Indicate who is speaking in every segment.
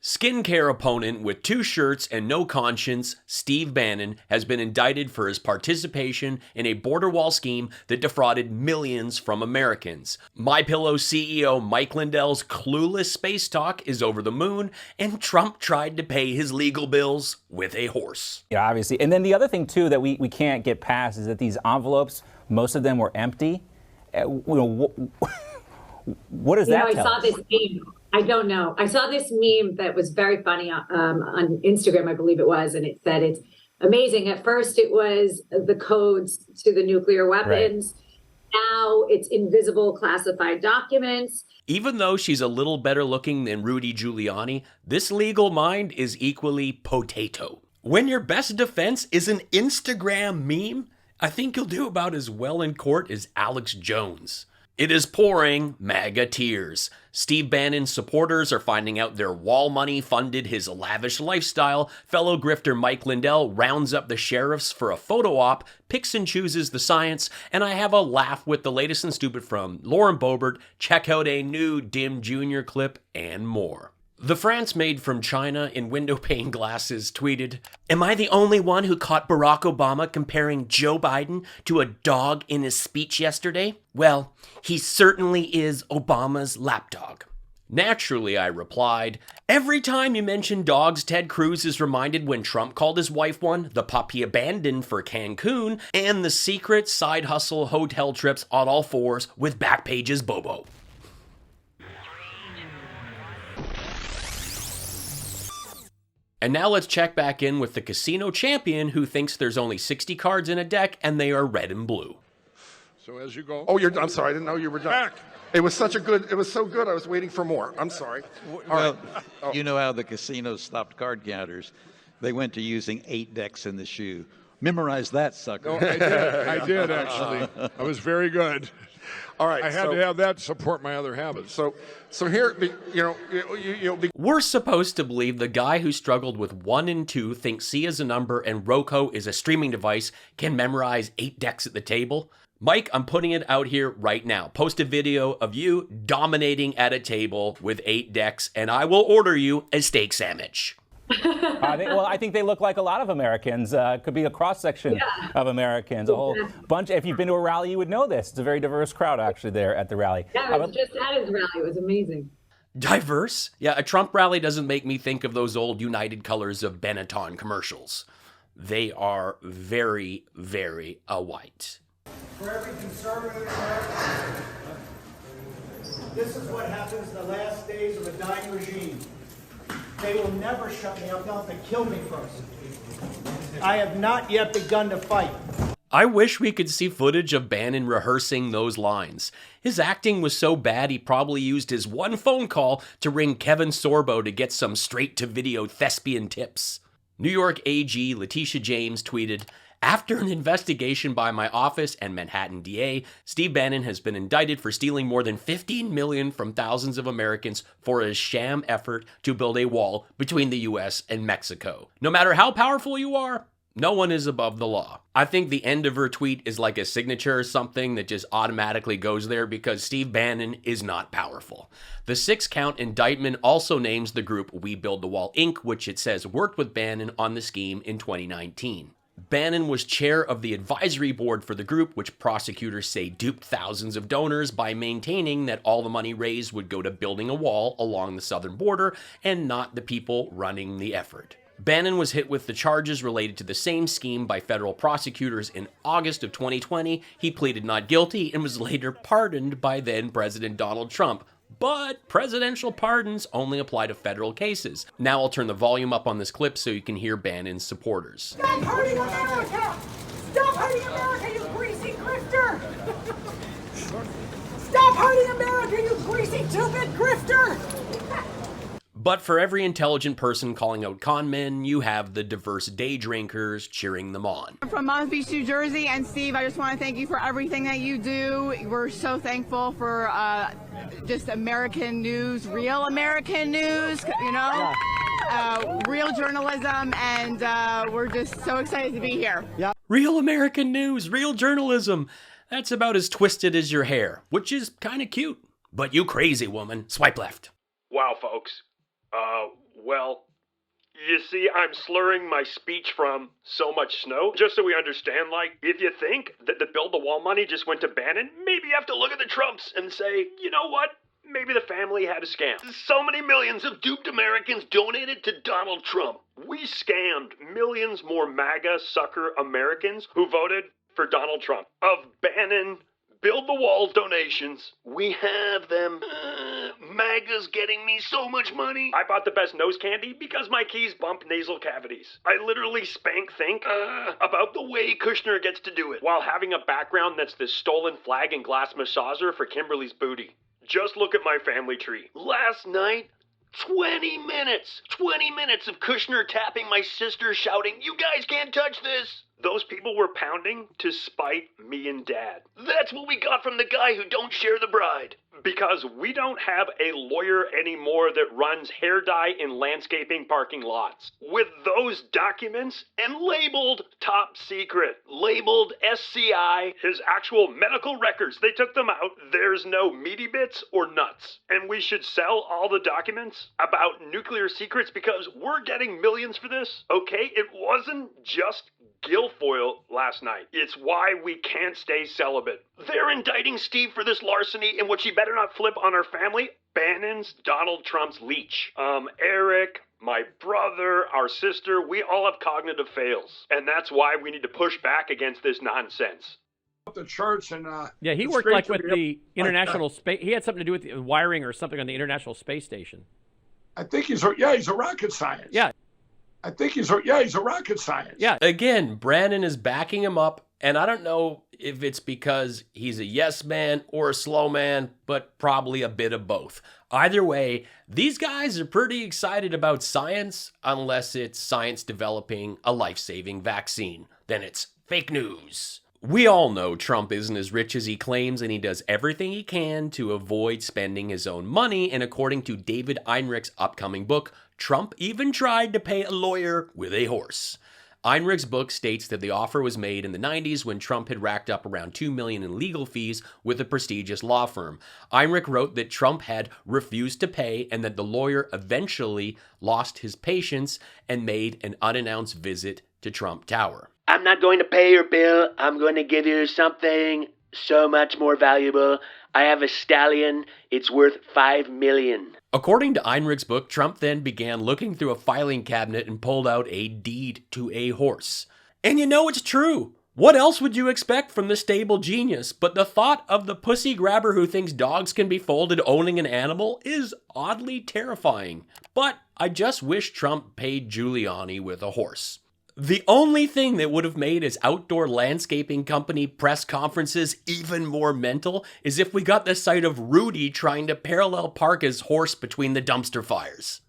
Speaker 1: Skincare opponent with 2 shirts and no conscience, Steve Bannon, has been indicted for his participation in a border wall scheme that defrauded millions from Americans. MyPillow CEO Mike Lindell's clueless space talk is over the moon, and Trump tried to pay his legal bills with a horse.
Speaker 2: Yeah, obviously. And then the other thing, too, that we can't get past is that these envelopes, most of them were empty. What does that tell us?
Speaker 3: I saw this meme. I don't know. I saw this meme that was very funny on Instagram, I believe it was, and it said it's amazing. At first, it was the codes to the nuclear weapons. Right. Now it's invisible classified documents.
Speaker 1: Even though she's a little better looking than Rudy Giuliani, this legal mind is equally potato. When your best defense is an Instagram meme, I think you'll do about as well in court as Alex Jones. It is pouring MAGA tears. Steve Bannon's supporters are finding out their wall money funded his lavish lifestyle. Fellow grifter Mike Lindell rounds up the sheriffs for a photo op, picks and chooses the science, and I have a laugh with the latest and stupid from Lauren Boebert. Check out a new Dim Jr. clip and more. The France made from China in window pane glasses tweeted, "Am I the only one who caught Barack Obama comparing Joe Biden to a dog in his speech yesterday? Well, he certainly is Obama's lapdog." Naturally, I replied, "Every time you mention dogs, Ted Cruz is reminded when Trump called his wife one, the pup he abandoned for Cancun, and the secret side hustle hotel trips on all fours with Backpage's Bobo." And now let's check back in with the casino champion who thinks there's only 60 cards in a deck and they are red and blue.
Speaker 4: So as you go.
Speaker 5: Oh, I'm sorry. I didn't know you were done.
Speaker 4: Back.
Speaker 5: It was so good. I was waiting for more. I'm sorry.
Speaker 6: Well, you know how the casinos stopped card counters. They went to using 8 decks in the shoe. Memorize that, sucker.
Speaker 4: No, I did actually. I was very good.
Speaker 5: All right.
Speaker 4: I had to have that to support my other habits.
Speaker 5: So here,
Speaker 1: We're supposed to believe the guy who struggled with 1 and 2 thinks C is a number and Roku is a streaming device can memorize 8 decks at the table. Mike, I'm putting it out here right now. Post a video of you dominating at a table with 8 decks and I will order you a steak sandwich.
Speaker 2: I think they look like a lot of Americans. Could be a cross-section of Americans. A whole bunch. If you've been to a rally, you would know this. It's a very diverse crowd, actually, there at the rally.
Speaker 3: Yeah, I was just at his rally. It was amazing.
Speaker 1: Diverse? Yeah, a Trump rally doesn't make me think of those old United Colors of Benetton commercials. They are very, very white.
Speaker 7: For every conservative American, this is what happens in the last days of a dying regime. They will never shut me up. They'll have to kill me first. I have not yet begun to fight.
Speaker 1: I wish we could see footage of Bannon rehearsing those lines. His acting was so bad he probably used his one phone call to ring Kevin Sorbo to get some straight-to-video thespian tips. New York AG Letitia James tweeted, "After an investigation by my office and Manhattan DA, Steve Bannon has been indicted for stealing more than $15 million from thousands of Americans for his sham effort to build a wall between the U.S. and Mexico. No matter how powerful you are, no one is above the law." I think the end of her tweet is like a signature or something that just automatically goes there because Steve Bannon is not powerful. The 6-count indictment also names the group We Build the Wall Inc., which it says worked with Bannon on the scheme in 2019. Bannon was chair of the advisory board for the group, which prosecutors say duped thousands of donors by maintaining that all the money raised would go to building a wall along the southern border and not the people running the effort. Bannon was hit with the charges related to the same scheme by federal prosecutors in August of 2020. He pleaded not guilty and was later pardoned by then-President Donald Trump. But presidential pardons only apply to federal cases. Now I'll turn the volume up on this clip so you can hear Bannon's supporters.
Speaker 7: Stop hurting America! Stop hurting America, you greasy grifter! Stop hurting America, you greasy two-bit grifter!
Speaker 1: But for every intelligent person calling out con men, you have the diverse day drinkers cheering them on.
Speaker 8: I'm from Monmouth Beach, New Jersey, and Steve, I just want to thank you for everything that you do. We're so thankful for just American news, real American news, you know, real journalism, and we're just so excited to be here.
Speaker 1: Yeah. Real American news, real journalism. That's about as twisted as your hair, which is kind of cute. But you crazy woman, swipe left.
Speaker 9: Wow, folks. Well, you see, I'm slurring my speech from so much snow, just so we understand, like, if you think that the Build the Wall money just went to Bannon, maybe you have to look at the Trumps and say, you know what? Maybe the family had a scam. So many millions of duped Americans donated to Donald Trump. We scammed millions more MAGA sucker Americans who voted for Donald Trump. Of Bannon Build the Wall donations, we have them. MAGA's getting me so much money. I bought the best nose candy because my keys bump nasal cavities. I literally think about the way Kushner gets to do it while having a background that's this stolen flag and glass massager for Kimberly's booty. Just look at my family tree. Last night, 20 minutes of Kushner tapping my sister shouting, "You guys can't touch this." Those people were pounding to spite me and Dad. That's what we got from the guy who don't share the bride. Because we don't have a lawyer anymore that runs hair dye in landscaping parking lots. With those documents and labeled top secret, labeled SCI, his actual medical records, they took them out. There's no meaty bits or nuts. And we should sell all the documents about nuclear secrets because we're getting millions for this. Okay, it wasn't just Guilfoyle last night. It's why we can't stay celibate. They're indicting Steve for this larceny, and what she better not flip on her family, Bannon's Donald Trump's leech. Eric, my brother, our sister, we all have cognitive fails. And that's why we need to push back against this nonsense.
Speaker 4: The charts and
Speaker 10: yeah, he worked like with the international space. He had something to do with the wiring or something on the International Space Station.
Speaker 4: I think he's a rocket science.
Speaker 10: Yeah.
Speaker 4: I think he's a rocket science.
Speaker 10: Yeah.
Speaker 1: Again, Bannon is backing him up, and I don't know if it's because he's a yes man or a slow man, but probably a bit of both. Either way, these guys are pretty excited about science, unless it's science developing a life-saving vaccine. Then it's fake news. We all know Trump isn't as rich as he claims, and he does everything he can to avoid spending his own money, and according to David Einrich's upcoming book, Trump even tried to pay a lawyer with a horse. Einrich's book states that the offer was made in the 90s when Trump had racked up around $2 million in legal fees with a prestigious law firm. Einrich wrote that Trump had refused to pay and that the lawyer eventually lost his patience and made an unannounced visit to Trump Tower.
Speaker 11: I'm not going to pay your bill. I'm going to give you something so much more valuable. I have a stallion. It's worth $5 million.
Speaker 1: According to Einrich's book, Trump then began looking through a filing cabinet and pulled out a deed to a horse. And you know it's true. What else would you expect from the stable genius? But the thought of the pussy grabber who thinks dogs can be folded owning an animal is oddly terrifying. But I just wish Trump paid Giuliani with a horse. The only thing that would have made his outdoor landscaping company press conferences even more mental is if we got the sight of Rudy trying to parallel park his horse between the dumpster fires.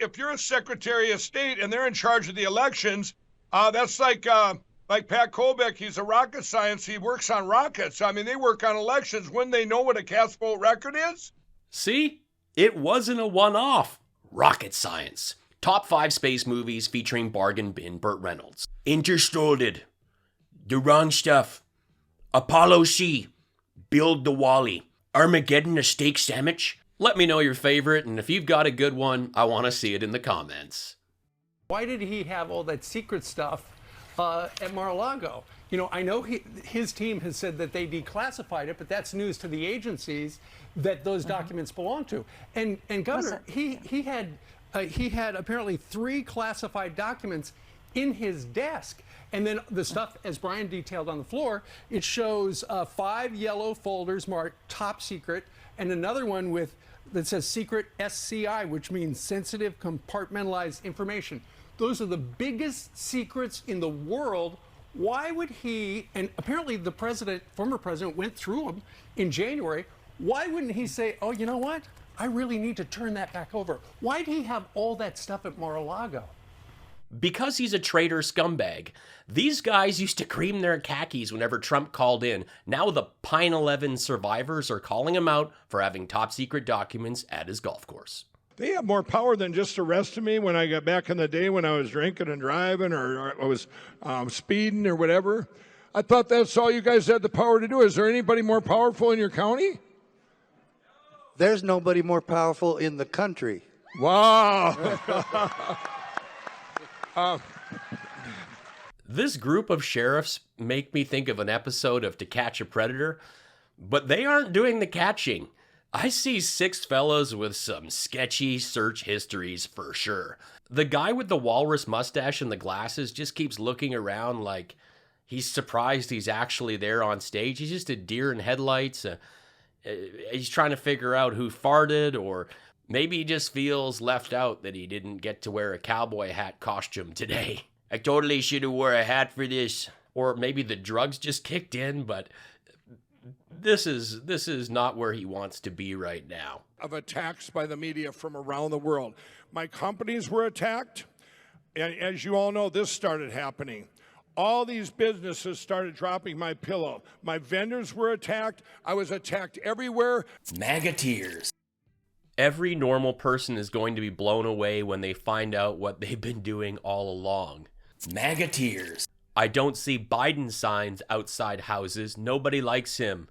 Speaker 4: If you're a Secretary of State and they're in charge of the elections, that's like Pat Colbeck. He's a rocket science. He works on rockets. I mean, they work on elections. Wouldn't they know what a cast vote record is?
Speaker 1: See? It wasn't a one-off. Rocket science. Top 5 space movies featuring bargain bin Burt Reynolds. Interstellar, The Wrong Stuff, Apollo C, Build the Wally, Armageddon a steak sandwich? Let me know your favorite, and if you've got a good one, I want to see it in the comments.
Speaker 12: Why did he have all that secret stuff at Mar-a-Lago? You know, I know his team has said that they declassified it, but that's news to the agencies that those documents belong to. And Governor, he had apparently 3 classified documents in his desk. And then the stuff, as Brian detailed on the floor, it shows 5 yellow folders marked top secret and another one that says secret SCI, which means sensitive compartmentalized information. Those are the biggest secrets in the world. Why would he, and apparently the former president went through them in January, why wouldn't he say, oh, you know what? I really need to turn that back over. Why did he have all that stuff at Mar-a-Lago?
Speaker 1: Because he's a traitor scumbag. These guys used to cream their khakis whenever Trump called in. Now the Pine 11 survivors are calling him out for having top secret documents at his golf course.
Speaker 4: They have more power than just arresting me when I got back in the day when I was drinking and driving or I was speeding or whatever. I thought that's all you guys had the power to do. Is there anybody more powerful in your county?
Speaker 13: There's nobody more powerful in the country.
Speaker 4: Wow.
Speaker 1: This group of sheriffs make me think of an episode of To Catch a Predator, but they aren't doing the catching. I see 6 fellows with some sketchy search histories for sure. The guy with the walrus mustache and the glasses just keeps looking around like he's surprised he's actually there on stage. He's just a deer in headlights. He's trying to figure out who farted, or maybe he just feels left out that he didn't get to wear a cowboy hat costume today. I totally should have wore a hat for this. Or maybe the drugs just kicked in, but this is not where he wants to be right now.
Speaker 4: Of attacks by the media from around the world. My companies were attacked, and as you all know, this started happening. All these businesses started dropping my pillow. My vendors were attacked. I was attacked everywhere.
Speaker 1: MAGA tears. Every normal person is going to be blown away when they find out what they've been doing all along. MAGA tears. I don't see Biden signs outside houses. Nobody likes him.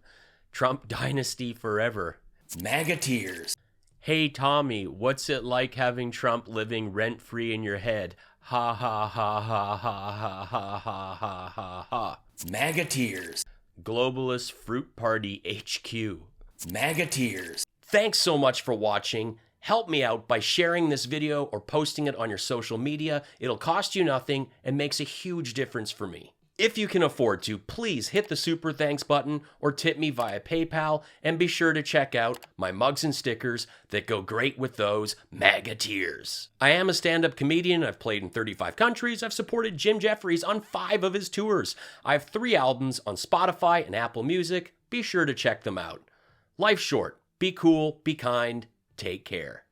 Speaker 1: Trump dynasty forever. MAGA tears. Hey Tommy, what's it like having Trump living rent-free in your head? Ha ha ha ha ha ha ha ha ha ha ha. MAGA tears. Globalist Fruit Party HQ. MAGA tears. Thanks so much for watching. Help me out by sharing this video or posting it on your social media. It'll cost you nothing and makes a huge difference for me. If you can afford to, please hit the super thanks button or tip me via PayPal, and be sure to check out my mugs and stickers that go great with those MAGA tears. I am a stand-up comedian. I've played in 35 countries. I've supported Jim Jefferies on 5 of his tours. I have 3 albums on Spotify and Apple Music. Be sure to check them out. Life's short. Be cool, be kind, take care.